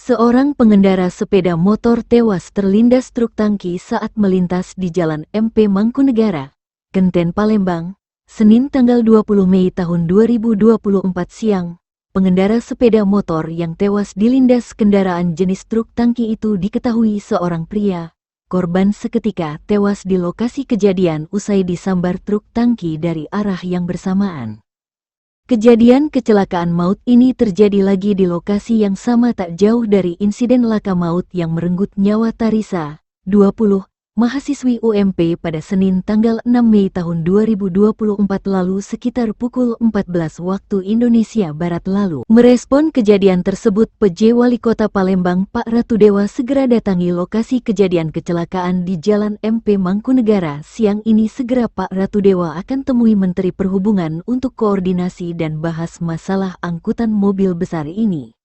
Seorang pengendara sepeda motor tewas terlindas truk tangki saat melintas di Jalan MP Mangkunegara, Genten Palembang, Senin tanggal 20 Mei tahun 2024 siang. Pengendara sepeda motor yang tewas dilindas kendaraan jenis truk tangki itu diketahui seorang pria. Korban seketika tewas di lokasi kejadian usai disambar truk tangki dari arah yang bersamaan. Kejadian kecelakaan maut ini terjadi lagi di lokasi yang sama tak jauh dari insiden laka maut yang merenggut nyawa Tarisa, 20, mahasiswi UMP pada Senin tanggal 6 Mei tahun 2024 lalu sekitar pukul 14 waktu Indonesia Barat lalu. Merespon kejadian tersebut, PJ Wali Kota Palembang Pak Ratudewa segera datangi lokasi kejadian kecelakaan di Jalan MP Mangkunegara. Siang ini segera Pak Ratudewa akan temui Menteri Perhubungan untuk koordinasi dan bahas masalah angkutan mobil besar ini.